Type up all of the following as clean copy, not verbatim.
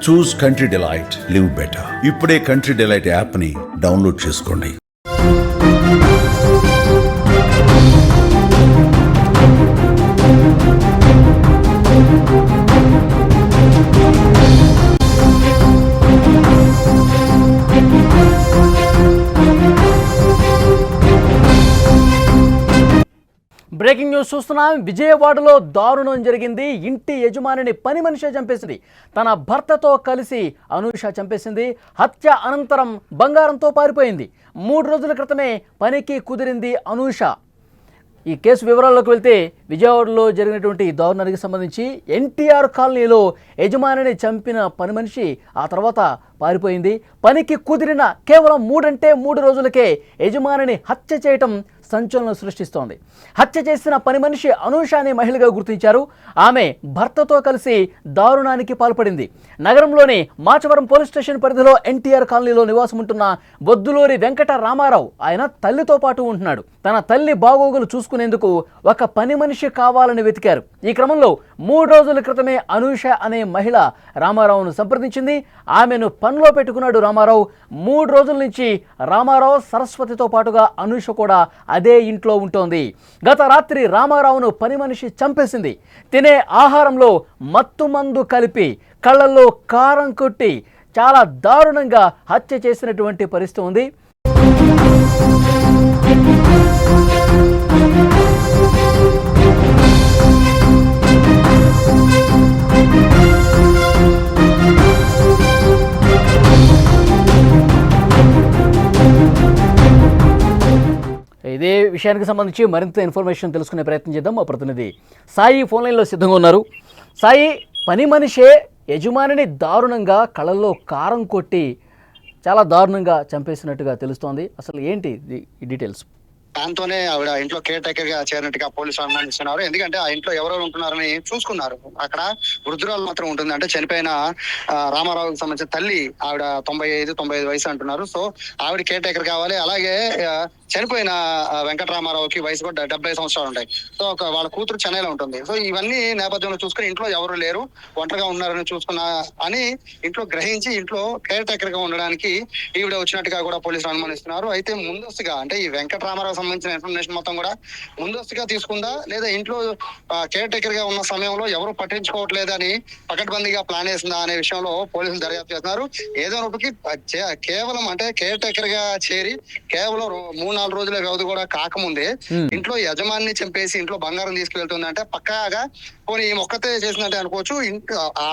చూస్ country delight, live better. ఇప్పుడే country delight app ని download చేసుకోండి. బ్రేకింగ్ న్యూస్ చూస్తున్నాం. విజయవాడలో దారుణం జరిగింది. ఇంటి యజమానిని పని మనిషి చంపేసింది. తన భర్తతో కలిసి అనూష చంపేసింది. హత్య అనంతరం బంగారంతో పారిపోయింది. 3 రోజుల క్రితమే పనికి కుదిరింది అనూష. ఈ కేసు వివరాల్లోకి వెళ్తే విజయవాడలో జరిగినటువంటి దారుణానికి సంబంధించి ఎన్టీఆర్ కాలనీలో యజమానిని చంపిన పని మనిషి ఆ తర్వాత పారిపోయింది. పనికి కుదిరిన కేవలం 3 రోజులకే యజమానిని హత్య చేయటం సంచలనం సృష్టిస్తోంది. హత్య చేసిన పని మనిషి అనూష అనే మహిళగా గుర్తించారు. ఆమె భర్తతో కలిసి దారుణానికి పాల్పడింది. నగరంలోని మాచవరం పోలీస్ స్టేషన్ పరిధిలో ఎన్టీఆర్ కాలనీలో నివాసం ఉంటున్న బొద్దులూరి వెంకట రామారావు ఆయన తల్లితో పాటు ఉంటున్నాడు. తన తల్లి బాగోగులు చూసుకునేందుకు ఒక పని మనిషి కావాలని వెతికారు. ఈ క్రమంలో 3 రోజుల క్రితమే అనూష అనే మహిళ రామారావును సంప్రదించింది. ఆమెను పనిలో పెట్టుకున్నాడు రామారావు. 3 రోజుల నుంచి రామారావు సరస్వతితో పాటుగా అనూష కూడా అదే ఇంట్లో ఉంటోంది. గత రాత్రి రామారావును పని మనిషి చంపేసింది. తినే ఆహారంలో మత్తు మందు కలిపి కళ్ళల్లో కారం కొట్టి చాలా దారుణంగా హత్య చేసినటువంటి పరిస్థితి ఉంది. ఇదే విషయానికి సంబంధించి మరింత ఇన్ఫర్మేషన్ తెలుసుకునే ప్రయత్నం చేద్దాం. మా ప్రతినిధి సాయి ఫోన్ లైన్లో సిద్ధంగా ఉన్నారు. సాయి, పని మనిషే యజమానిని దారుణంగా కళ్ళల్లో కారం కొట్టి చాలా దారుణంగా చంపేసినట్టుగా తెలుస్తోంది. అసలు ఏంటి ఈ డీటెయిల్స్? దాంతోనే ఆవిడ ఇంట్లో కేర్ టేకర్ గా చేరినట్టుగా పోలీసులు అనుమానిస్తున్నారు. ఎందుకంటే ఆ ఇంట్లో ఎవరెవరు ఉంటున్నారని చూసుకున్నారు. అక్కడ వృద్ధురాలు మాత్రం ఉంటుంది. అంటే చనిపోయిన రామారావుకి సంబంధించిన తల్లి ఆవిడ 95 వయసు అంటున్నారు. సో ఆవిడ కేర్ టేకర్ కావాలి. అలాగే చనిపోయిన వెంకటరామారావుకి వయసు కూడా 70 సంవత్సరాలు ఉంటాయి. సో వాళ్ళ కూతురు చెన్నైలో ఉంటుంది. సో ఇవన్నీ నేపథ్యంలో చూసుకుని ఇంట్లో ఎవరు లేరు, ఒంటరిగా ఉన్నారని చూసుకున్నా అని ఇంట్లో గ్రహించి ఇంట్లో కేర్ టేకర్ గా ఉండడానికి ఈవిడ వచ్చినట్టుగా కూడా పోలీసులు అనుమానిస్తున్నారు. అయితే ముందస్తుగా అంటే ఈ వెంకటరామారావు సంబంధించిన ఇన్ఫర్మేషన్ మొత్తం కూడా ముందస్తుగా తీసుకుందా, లేదా ఇంట్లో కేర్ టేకర్ గా ఉన్న సమయంలో ఎవరు పట్టించుకోవట్లేదని పకడ్బందీగా ప్లాన్ వేసిందా అనే విషయంలో పోలీసులు దర్యాప్తు చేస్తున్నారు. ఏదోనప్పటికీ కేవలం అంటే కేర్ టేకర్ గా చేరి కేవలం 3-4 రోజుల వ్యవధి కూడా కాకముందే ఇంట్లో యజమాని చంపేసి ఇంట్లో బంగారం తీసుకువెళ్తుంది అంటే పక్కాగా పోనీ ఈ మొక్కతే చేసిందంటే అనుకోవచ్చు. ఇంట్లో ఆ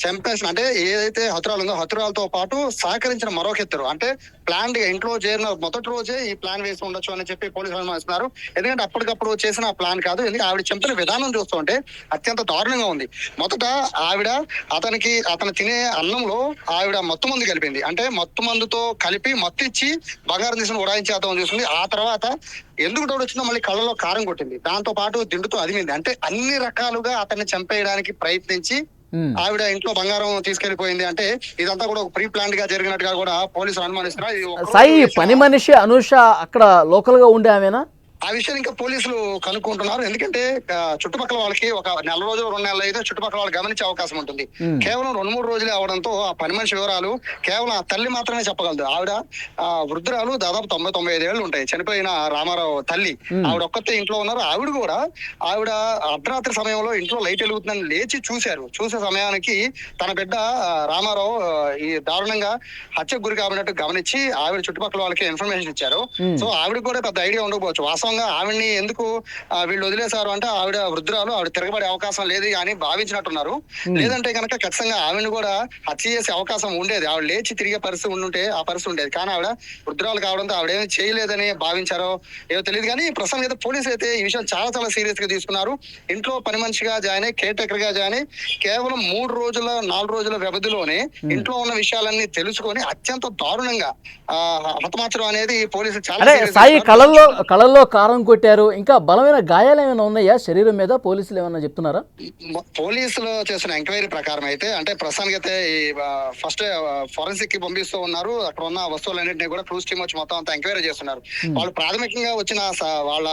చంపేసిన అంటే ఏదైతే హతురాలు ఉందో హతురాలతో పాటు సహకరించిన మరొకరు అంటే ప్లాన్ గా ఇంట్లో చేరిన మొదటి రోజే ఈ ప్లాన్ వేసి ఉండొచ్చు అని చెప్పి పోలీసులు అనుమానిస్తున్నారు. ఎందుకంటే అప్పటికప్పుడు చేసిన ప్లాన్ కాదు. ఎందుకంటే ఆవిడ చంపిన విధానం చూస్తుంటే అత్యంత దారుణంగా ఉంది. మొదట ఆవిడ అతను తినే అన్నంలో ఆవిడ మత్తు మందు కలిపింది. అంటే మత్తు మందుతో కలిపి మత్తు ఇచ్చి బంగారం తీసుకుని ఉడాయించేద్దామని చూస్తుంది. ఆ తర్వాత ఎందుకు డౌట్ వచ్చిందో మళ్ళీ కళ్ళలో కారం కొట్టింది. దాంతో పాటు దిండుతో అదిమింది. అంటే అన్ని రకాలుగా అతన్ని చంపేయడానికి ప్రయత్నించి ఆవిడ ఇంట్లో బంగారం తీసుకెళ్లిపోయింది. అంటే ఇదంతా కూడా ఒక ప్రీ ప్లాన్ గా జరిగినట్టుగా కూడా పోలీసులు అనుమానిస్తున్నారు. సాయి, పని మనిషి అనూష అక్కడ లోకల్ గా ఉండే ఆమెనా? ఆ విషయం ఇంకా పోలీసులు కనుక్కుంటున్నారు. ఎందుకంటే చుట్టుపక్కల వాళ్ళకి ఒక 4 రోజులు 2 నెలలు అయితే చుట్టుపక్కల వాళ్ళు గమనించే అవకాశం ఉంటుంది. కేవలం 2-3 రోజులే అవడంతో ఆ పని మనిషి వివరాలు కేవలం ఆ తల్లి మాత్రమే చెప్పగలదు. ఆవిడ వృద్ధురాలు, దాదాపు 90-95 ఏళ్ళు ఉంటాయి. చనిపోయిన రామారావు తల్లి ఆవిడ ఒక్కతే ఇంట్లో ఉన్నారు. ఆవిడ అర్ధరాత్రి సమయంలో ఇంట్లో లైట్ వెలుగుతుందని లేచి చూశారు. చూసే సమయానికి తన బిడ్డ రామారావు ఈ దారుణంగా హత్యకు గురి కాబడినట్టు గమనించి ఆవిడ చుట్టుపక్కల వాళ్ళకి ఇన్ఫర్మేషన్ ఇచ్చారు. సో ఆవిడ కూడా పెద్ద ఐడియా ఉండకపోవచ్చు. వాస్తవంగా ఆవిడ్ని ఎందుకు వీళ్ళు వదిలేశారు అంటే ఆవిడ వృద్ధురాలు, ఆవిడ తిరగబడే అవకాశం లేదు అని భావించినట్టున్నారు. లేదంటే కనుక ఖచ్చితంగా ఆవిడని కూడా హత్య చేసే అవకాశం ఉండేది. ఆవిడ లేచి తిరిగే పరిస్థితి ఉండుంటే ఆ పరిస్థితి ఉండేది. కానీ ఆవిడ వృద్ధురాలు కావడంతో ఆవిడేమీ చేయలేదని భావించారో ఏదో తెలియదు. కానీ ప్రస్తుతం అయితే పోలీసులు అయితే ఈ విషయం చాలా సీరియస్ గా తీసుకున్నారు. ఇంట్లో పని మనిషిగా జాయిన్ అయ్యి కేర్ టేకర్ గా జాయిన్ అయ్యి కేవలం 3-4 రోజుల వ్యవధిలోనే ఇంట్లో ఉన్న విషయాలన్నీ తెలుసుకొని అత్యంత దారుణంగా హతమార్చడం అనేది పోలీసులు చాలా సాయి కళల్లో కారం కొట్టారు. ఇంకా బలమైన గాయాలు ఏమైనా ఉన్నాయా శరీరం మీద? పోలీసులు ఏమన్నా చెప్తున్నారా? పోలీసులు చేసిన ఎంక్వైరీ ప్రకారం అయితే అంటే ప్రస్తుతానికి అయితే ఈ ఫస్ట్ ఫోరెన్సిక్ కి పంపిస్తూ ఉన్నారు. అక్కడ ఉన్న వస్తువులన్నింటినీ కూడా క్రూజ్ టీమ్ వచ్చి మొత్తం అంతా ఎంక్వైరీ చేస్తున్నారు. వాళ్ళు ప్రాథమికంగా వచ్చిన వాళ్ళ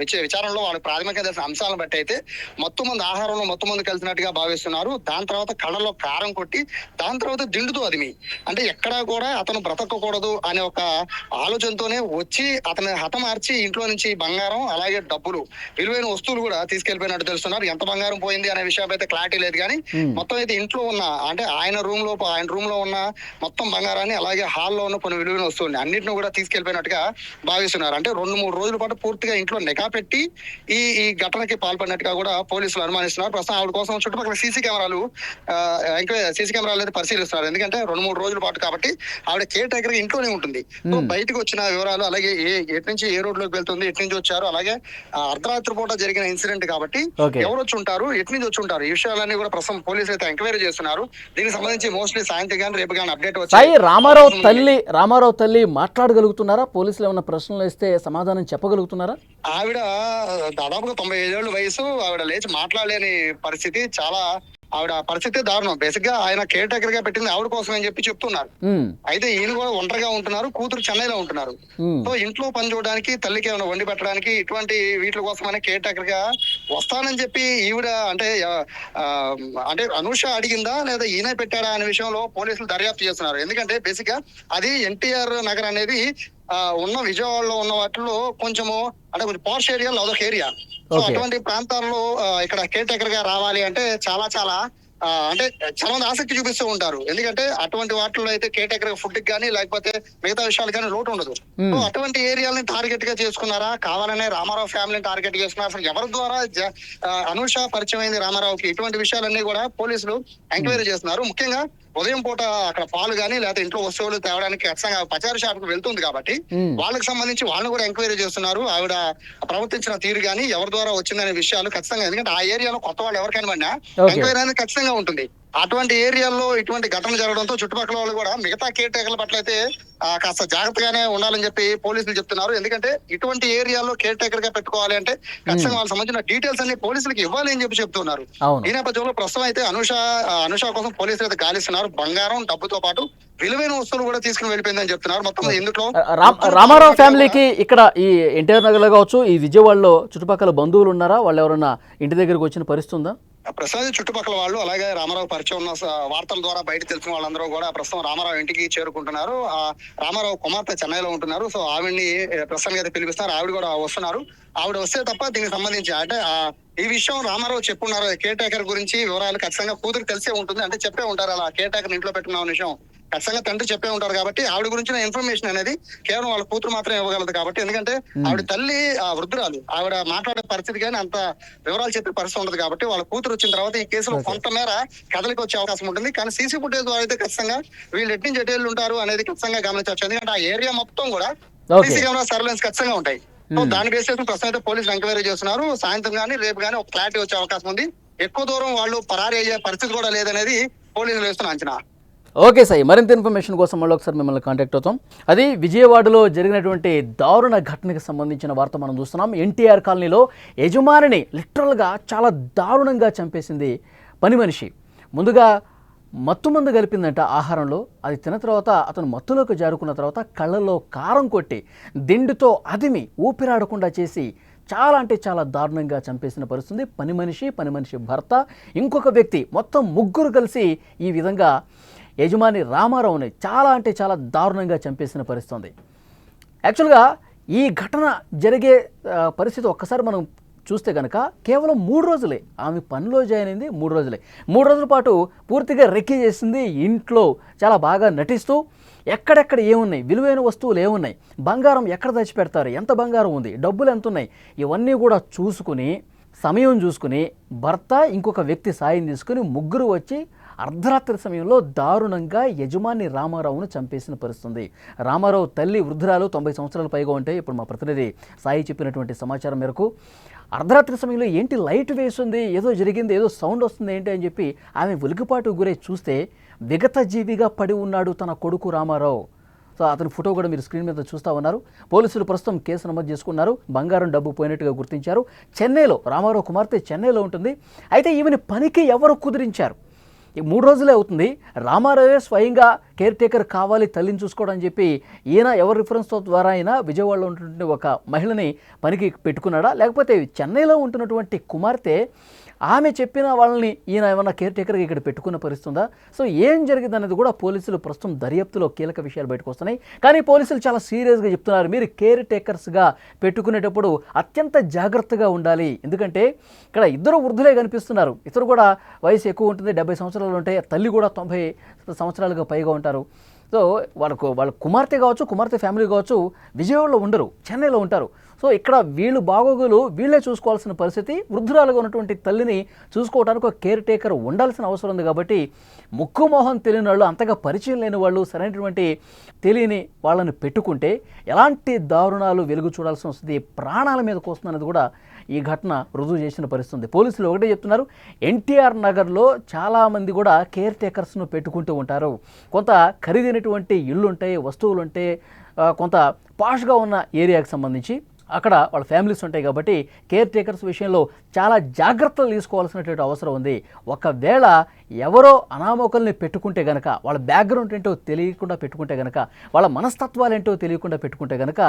విచారణలో వాళ్ళు ప్రాథమికంగా తెలిసిన అంశాలను బట్టి అయితే మొత్తం మంది ఆహారంలో మొత్తం మంది కలిసినట్టుగా భావిస్తున్నారు. దాని తర్వాత కళ్ళలో కారం కొట్టి దాని తర్వాత దిండుతో అదిమి అంటే ఎక్కడా కూడా అతను బ్రతకకూడదు అనే ఒక ఆలోచనతోనే వచ్చి అతని హతమార్చి ఇంట్లో నుంచి బంగారం అలాగే డబ్బులు విలువైన వస్తువులు కూడా తీసుకెళ్లిపోయినట్టు తెలుస్తున్నారు. ఎంత బంగారం పోయింది అనే విషయం అయితే క్లారిటీ లేదు కానీ మొత్తం అయితే ఇంట్లో ఉన్న అంటే ఆయన రూమ్ లో ఉన్న మొత్తం బంగారాన్ని అలాగే హాల్లో ఉన్న కొన్ని విలువైన వస్తువుల్ని అన్నింటిని కూడా తీసుకెళ్లిపోయినట్టుగా భావిస్తున్నారు. అంటే 2-3 రోజుల పాటు పూర్తిగా ఇంట్లో నిఘా పెట్టి ఈ ఘటనకి పాల్పడినట్టుగా కూడా పోలీసులు అనుమానిస్తున్నారు. ప్రస్తుతం ఆవిడ కోసం చుట్టుపక్కల సీసీ కెమెరాలు అయితే పరిశీలిస్తున్నారు. ఎందుకంటే 2-3 రోజుల పాటు కాబట్టి ఆవిడ కేర్ టేకర్ ఇంట్లోనే ఉంటుంది. సో బయటకు వచ్చిన వివరాలు అలాగే ఎటు నుంచి ఏ రోడ్ లోకి వెళ్తుంది, ఎటు నుంచి వచ్చారు, అలాగే అర్ధరాత్రి పూట జరిగిన ఇన్సిడెంట్ కాబట్టి ఎవరు వచ్చి ఉంటారు, ఎటు నుంచి వచ్చి ఉంటారు, ఈ విషయాలన్నీ కూడా ప్రస్తుతం పోలీసులు అయితే ఎంక్వైరీ చేస్తున్నారు. దీనికి సంబంధించి మోస్ట్లీ సాయంత్రం కానీ రేపు కానీ అప్డేట్ వచ్చాయి. రామారావు తల్లి మాట్లాడగలుగుతున్నారా? పోలీసులు ఏమన్నా ప్రశ్నలు వేస్తే సమాధానం చెప్పగలుగుతున్నారా? ఆవిడ దాదాపుగా 95 ఏళ్ళ వయసు. ఆవిడ లేచి మాట్లాడలేని పరిస్థితి. ఆవిడ పరిస్థితి దారుణం. బేసిక్ గా ఆయన కేర్ టేకర్ గా పెట్టింది ఆవిడ కోసం అని చెప్తున్నారు. అయితే ఈయన కూడా ఒంటరిగా ఉంటున్నారు, కూతురు చెన్నైలో ఉంటున్నారు. సో ఇంట్లో పని చూడడానికి, తల్లికి ఏమైనా వండి పెట్టడానికి ఇటువంటి వీటి కోసమనే కేర్ టేకర్ గా వస్తానని చెప్పి ఈవిడ అంటే అనూష అడిగిందా లేదా ఈయన పెట్టాడా అనే విషయంలో పోలీసులు దర్యాప్తు చేస్తున్నారు. ఎందుకంటే బేసిక్ గా అది ఎన్టీఆర్ నగర్ అనేది ఉన్న విజయవాడలో ఉన్న వాటిలో కొంచెము అంటే కొంచెం పాష్ ఏరియా, అదొక ఏరియా. సో అటువంటి ప్రాంతాల్లో ఇక్కడ కేర్ టేకర్ గా రావాలి అంటే చాలా అంటే చాలా మంది ఆసక్తి చూపిస్తూ ఉంటారు. ఎందుకంటే అటువంటి వాటిల్లో అయితే కేర్ టేకర్ ఫుడ్ కానీ లేకపోతే మిగతా విషయాలు కానీ లోటు ఉండదు. సో అటువంటి ఏరియాలని టార్గెట్ గా చేసుకున్నారా, కావాలనే రామారావు ఫ్యామిలీని టార్గెట్ చేసుకున్నారా, అసలు ఎవరి ద్వారా అనూష పరిచయం అయింది రామారావుకి, ఇటువంటి విషయాలన్నీ కూడా పోలీసులు ఎంక్వైరీ చేస్తున్నారు. ముఖ్యంగా ఉదయం పూట అక్కడ పాలు గానీ లేకపోతే ఇంట్లో వస్తువులు తేవడానికి ఖచ్చితంగా పచారీ షాప్ కు వెళ్తుంది కాబట్టి వాళ్ళకి సంబంధించి వాళ్ళని కూడా ఎంక్వైరీ చేస్తున్నారు. ఆవిడ ప్రవర్తించిన తీరు గానీ ఎవరి ద్వారా వచ్చిందనే విషయాలు ఖచ్చితంగా, ఎందుకంటే ఆ ఏరియాలో కొత్త వాళ్ళు ఎవరికైనా పడినా ఎంక్వైరీ అనేది ఖచ్చితంగా ఉంటుంది. అటువంటి ఏరియాల్లో ఇటువంటి ఘటన జరగడంతో చుట్టుపక్కల వాళ్ళు కూడా మిగతా కేర్ టేకర్ల పట్ల అయితే కాస్త జాగ్రత్తగానే ఉండాలని చెప్పి పోలీసులు చెప్తున్నారు. ఎందుకంటే ఇటువంటి ఏరియాలో కేర్ టేకర్ గా పెట్టుకోవాలి అంటే ఖచ్చితంగా వాళ్ళకి సంబంధించిన డీటెయిల్స్ అన్ని పోలీసులకు ఇవ్వాలి అని చెప్పి చెప్తున్నారు. ఈ నేపథ్యంలో ప్రస్తుతం అయితే అనుష కోసం పోలీసులు అయితే గాలిస్తున్నారు. బంగారం, డబ్బుతో పాటు విలువైన వస్తువులు కూడా తీసుకుని వెళ్ళిపోయిందని చెప్తున్నారు. మొత్తం ఇందులో రామారావు ఫ్యామిలీకి ఇక్కడ ఈ ఎన్టీఆర్ నగర్ లో కావచ్చు, ఈ విజయవాడలో చుట్టుపక్కల బంధువులు ఉన్నారా? వాళ్ళు ఎవరన్నా ఇంటి దగ్గరకు వచ్చిన పరిస్థితి ఉందా? ప్రస్తుతం చుట్టుపక్కల వాళ్ళు అలాగే రామారావు పరిచయం ఉన్న వార్తల ద్వారా బయట తెలిసిన వాళ్ళందరూ కూడా ప్రస్తుతం రామారావు ఇంటికి చేరుకుంటున్నారు. రామారావు కుమార్తె చెన్నైలో ఉంటున్నారు. సో ఆవిడ్ని ప్రస్తుతానికి అయితే పిలిపిస్తున్నారు. ఆవిడ కూడా వస్తున్నారు. ఆవిడ వస్తే తప్ప దీనికి సంబంధించి అంటే ఈ విషయం రామారావు చెప్పున్నారు. కేర్ టేకర్ గురించి వివరాలు ఖచ్చితంగా కూతురు తెలిసే ఉంటుంది, అంటే చెప్పే ఉంటారు. అలా కేర్ టేకర్ ఇంట్లో పెట్టుకున్న విషయం ఖచ్చితంగా తండ్రి చెప్పే ఉంటారు కాబట్టి ఆవిడ గురించిన ఇన్ఫర్మేషన్ అనేది కేవలం వాళ్ళ కూతురు మాత్రమే ఇవ్వగలదు. కాబట్టి ఎందుకంటే ఆవిడ తల్లి వృద్ధురాలు, ఆవిడ మాట్లాడే పరిస్థితి కానీ అంత వివరాలు చెప్పే పరిస్థితి ఉండదు. కాబట్టి వాళ్ళ కూతురు వచ్చిన తర్వాత ఈ కేసులో కొంతమేర కదలికి వచ్చే అవకాశం ఉంటుంది. కానీ సీసీ ఫుటేజ్ ద్వారా అయితే ఖచ్చితంగా వీళ్ళు ఎట్టి నుంచి ఎటు ఉంటారు అనేది ఖచ్చితంగా గమనించవచ్చు. ఎందుకంటే ఆ ఏరియా మొత్తం కూడా సీసీ కెమెరా సర్వేలెన్స్ ఖచ్చితంగా ఉంటాయి. సో దాని బేస్ చేసుకుని ప్రస్తుతం అయితే పోలీసులు ఎంక్వైరీ చేస్తున్నారు. సాయంత్రం కానీ రేపు కానీ ఒక క్లారిటీ వచ్చే అవకాశం ఉంది. ఎక్కువ దూరం వాళ్ళు పరారీ అయ్యే పరిస్థితి కూడా లేదనేది పోలీసులు వేస్తున్న అంచనా. ఓకే సాయి, మరింత ఇన్ఫర్మేషన్ కోసం మళ్ళీ ఒకసారి మిమ్మల్ని కాంటాక్ట్ అవుతాం. అది విజయవాడలో జరిగినటువంటి దారుణ ఘటనకు సంబంధించిన వార్త మనం చూస్తున్నాం. ఎన్టీఆర్ కాలనీలో యజమానిని లిటరల్గా చాలా దారుణంగా చంపేసింది పని మనిషి. ముందుగా మత్తుమందు కలిపిందంట ఆహారంలో. అది తిన్న తర్వాత అతను మత్తులోకి జారుకున్న తర్వాత కళ్ళల్లో కారం కొట్టి దిండుతో అదిమి ఊపిరాడకుండా చేసి చాలా అంటే చాలా దారుణంగా చంపేసిన పరిస్థితి. పని మనిషి భర్త, ఇంకొక వ్యక్తి, మొత్తం ముగ్గురు కలిసి ఈ విధంగా యజమాని రామారావుని చాలా అంటే చాలా దారుణంగా చంపేసిన పరిస్థితి. యాక్చువల్గా ఈ ఘటన జరిగే పరిస్థితి ఒక్కసారి మనం చూస్తే కనుక కేవలం 3 రోజులే ఆమె పనిలో జాయిన్ అయింది. 3 రోజులే, 3 రోజుల పాటు పూర్తిగా రెక్కి చేసింది. ఇంట్లో చాలా బాగా నటిస్తూ ఎక్కడెక్కడ ఏమున్నాయి, విలువైన వస్తువులు ఏమున్నాయి, బంగారం ఎక్కడ దాచిపెడతారు, ఎంత బంగారం ఉంది, డబ్బులు ఎంత ఉన్నాయి, ఇవన్నీ కూడా చూసుకుని సమయం చూసుకుని భర్త ఇంకొక వ్యక్తి సాయం తీసుకుని ముగ్గురు వచ్చి అర్ధరాత్రి సమయంలో దారుణంగా యజమాని రామారావును చంపేసిన పరిస్థితుంది. రామారావు తల్లి వృద్ధురాలు, 90 సంవత్సరాలు పైగా ఉంటాయి. ఇప్పుడు మా ప్రతినిధి సాయి చెప్పినటువంటి సమాచారం మేరకు అర్ధరాత్రి సమయంలో ఏంటి లైట్ వేస్తుంది, ఏదో జరిగింది, ఏదో సౌండ్ వస్తుంది ఏంటి అని చెప్పి ఆమె ఉలికిపాటు గురై చూస్తే విగత జీవిగా పడి ఉన్నాడు తన కొడుకు రామారావు. సో అతని ఫోటో కూడా మీరు స్క్రీన్ మీద చూస్తూ ఉన్నారు. పోలీసులు ప్రస్తుతం కేసు నమోదు చేసుకున్నారు. బంగారం డబ్బు పోయినట్టుగా గుర్తించారు. చెన్నైలో రామారావు కుమార్తె చెన్నైలో ఉంటుంది. అయితే ఈమెని పనికి ఎవరు కుదిరించారు? ఈ 3 రోజులే అవుతుంది. రామారావే స్వయంగా కేర్ టేకర్ కావాలి తల్లిని చూసుకోవడం అని చెప్పి ఈయన ఎవరి రిఫరెన్స్తో ద్వారా అయినా విజయవాడలో ఉంటున్న ఒక మహిళని పనికి పెట్టుకున్నాడా, లేకపోతే చెన్నైలో ఉంటున్నటువంటి కుమార్తె ఆమె చెప్పిన వాళ్ళని ఈయన ఏమన్నా కేర్ టేకర్గా ఇక్కడ పెట్టుకున్న పరిస్థితి ఉందా? సో ఏం జరిగింది అనేది కూడా పోలీసులు ప్రస్తుతం దర్యాప్తులో కీలక విషయాలు బయటకు వస్తున్నాయి. కానీ పోలీసులు చాలా సీరియస్గా చెప్తున్నారు, మీరు కేర్ టేకర్స్గా పెట్టుకునేటప్పుడు అత్యంత జాగ్రత్తగా ఉండాలి. ఎందుకంటే ఇక్కడ ఇద్దరు వృద్ధులే కనిపిస్తున్నారు. ఇద్దరు కూడా వయసు ఎక్కువ ఉంటుంది, 70 సంవత్సరాలు ఉంటాయి. తల్లి కూడా 90 సంవత్సరాలుగా పైగా ఉంటారు. సో వాళ్ళ కుమార్తె కావచ్చు, కుమార్తె ఫ్యామిలీ కావచ్చు, విజయవాడలో ఉండరు, చెన్నైలో ఉంటారు. సో ఇక్కడ వీళ్ళు బాగోగులు వీళ్ళే చూసుకోవాల్సిన పరిస్థితి. వృద్ధురాలుగా ఉన్నటువంటి తల్లిని చూసుకోవడానికి ఒక కేర్ టేకర్ ఉండాల్సిన అవసరం ఉంది. కాబట్టి ముక్కు మొహం తెలియని వాళ్ళు, అంతగా పరిచయం లేని వాళ్ళు, సరైనటువంటి తెలియని వాళ్ళని పెట్టుకుంటే ఎలాంటి దారుణాలు వెలుగు చూడాల్సి వస్తుంది, ప్రాణాల మీదకి వస్తుంది అనేది కూడా ఈ ఘటన రుజువు చేసిన పరిస్థితి. పోలీసులు ఒకటే చెప్తున్నారు, ఎన్టీఆర్ నగర్లో చాలామంది కూడా కేర్ టేకర్స్ను పెట్టుకుంటూ ఉంటారు. కొంత ఖరీదైనటువంటి ఇళ్ళు ఉంటాయి, వస్తువులు ఉంటాయి, కొంత పాష్గా ఉన్న ఏరియాకి సంబంధించి అక్కడ వాళ్ళ ఫ్యామిలీస్ ఉంటాయి. కాబట్టి కేర్ టేకర్స్ విషయంలో చాలా జాగ్రత్తలు తీసుకోవాల్సినటువంటి అవసరం ఉంది. ఒకవేళ ఎవరో అనామకుల్ని పెట్టుకుంటే గనక, వాళ్ళ బ్యాక్గ్రౌండ్ ఏంటో తెలియకుండా పెట్టుకుంటే గనక, వాళ్ళ మనస్తత్వాలు ఏంటో తెలియకుండా పెట్టుకుంటే గనక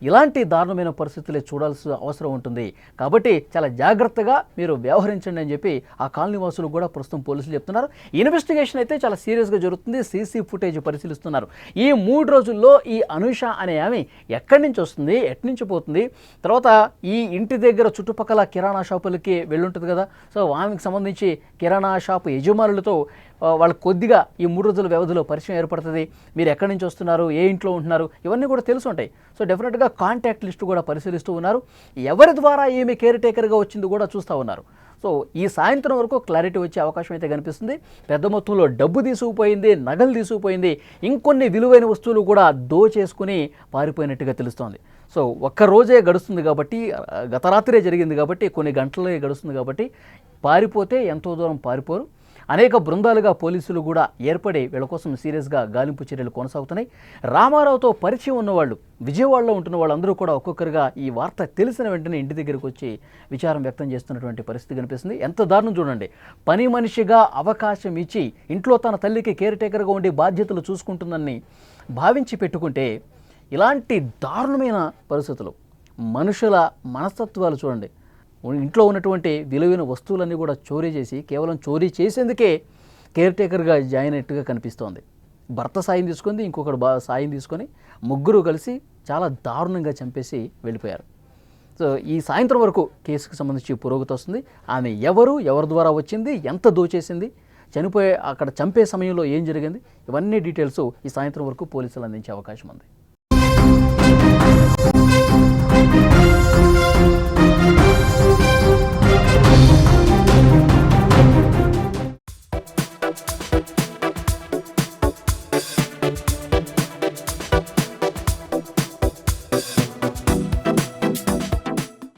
ఇలాంటి దారుణమైన పరిస్థితులే చూడాల్సిన అవసరం ఉంటుంది. కాబట్టి చాలా జాగ్రత్తగా మీరు వ్యవహరించండి అని చెప్పి ఆ కాలనీ వాసులు కూడా ప్రస్తుతం పోలీసులు చెప్తున్నారు. ఇన్వెస్టిగేషన్ అయితే చాలా సీరియస్గా జరుగుతుంది. సీసీ ఫుటేజ్ పరిశీలిస్తున్నారు. ఈ 3 రోజుల్లో ఈ అనూష అనే ఆమె ఎక్కడి నుంచి వస్తుంది, ఎటు నుంచి పోతుంది, తర్వాత ఈ ఇంటి దగ్గర చుట్టుపక్కల కిరాణా షాపులకి వెళ్ళుంటుంది కదా. సో ఆమెకు సంబంధించి కిరాణా షాపు యజమానులతో వాళ్ళకి కొద్దిగా ఈ 3 రోజుల వ్యవధిలో పరిచయం ఏర్పడుతుంది. మీరు ఎక్కడి నుంచి వస్తున్నారు, ఏ ఇంట్లో ఉంటున్నారు, ఇవన్నీ కూడా తెలిసి ఉంటాయి. సో డెఫినెట్గా కాంటాక్ట్ లిస్ట్ కూడా పరిశీలిస్తూ ఉన్నారు. ఎవరి ద్వారా ఈమె కేర్ టేకర్గా వచ్చింది కూడా చూస్తూ ఉన్నారు. సో ఈ సాయంత్రం వరకు క్లారిటీ వచ్చే అవకాశం అయితే కనిపిస్తుంది. పెద్ద మొత్తంలో డబ్బు తీసుకుపోయింది, నగలు తీసుకుపోయింది, ఇంకొన్ని విలువైన వస్తువులు కూడా దోచేసుకుని పారిపోయినట్టుగా తెలుస్తోంది. సో ఒక్క రోజే గడుస్తుంది కాబట్టి, గత రాత్రే జరిగింది కాబట్టి, కొన్ని గంటలే గడుస్తుంది కాబట్టి పారిపోతే ఎంతో దూరం పారిపోరు. అనేక బృందాలుగా పోలీసులు కూడా ఏర్పడి వీళ్ళ కోసం సీరియస్గా గాలింపు చర్యలు కొనసాగుతున్నాయి. రామారావుతో పరిచయం ఉన్నవాళ్ళు, విజయవాడలో ఉంటున్న వాళ్ళందరూ కూడా ఒక్కొక్కరుగా ఈ వార్త తెలిసిన వెంటనే ఇంటి దగ్గరికి వచ్చి విచారం వ్యక్తం చేస్తున్నటువంటి పరిస్థితి కనిపిస్తుంది. ఎంత దారుణం చూడండి. పని మనిషిగా అవకాశం ఇచ్చి ఇంట్లో తన తల్లికి కేర్ టేకర్గా ఉండి బాధ్యతలు చూసుకుంటుందని భావించి పెట్టుకుంటే ఇలాంటి దారుణమైన పరిస్థితులు, మనుషుల మనస్తత్వాలు చూడండి. ఇంట్లో ఉన్నటువంటి విలువైన వస్తువులన్నీ కూడా చోరీ చేసి, కేవలం చోరీ చేసేందుకే కేర్ టేకర్గా జాయిన్ అయినట్టుగా కనిపిస్తోంది. భర్త సాయం తీసుకుంది, ఇంకొకడు సాయం తీసుకొని ముగ్గురు కలిసి చాలా దారుణంగా చంపేసి వెళ్ళిపోయారు. సో ఈ సాయంత్రం వరకు కేసుకు సంబంధించి పురోగతి వస్తుంది. ఆమె ఎవరి ద్వారా వచ్చింది, ఎంత దోచేసింది, అక్కడ చంపే సమయంలో ఏం జరిగింది, ఇవన్నీ డీటెయిల్స్ ఈ సాయంత్రం వరకు పోలీసులు అందించే అవకాశం ఉంది.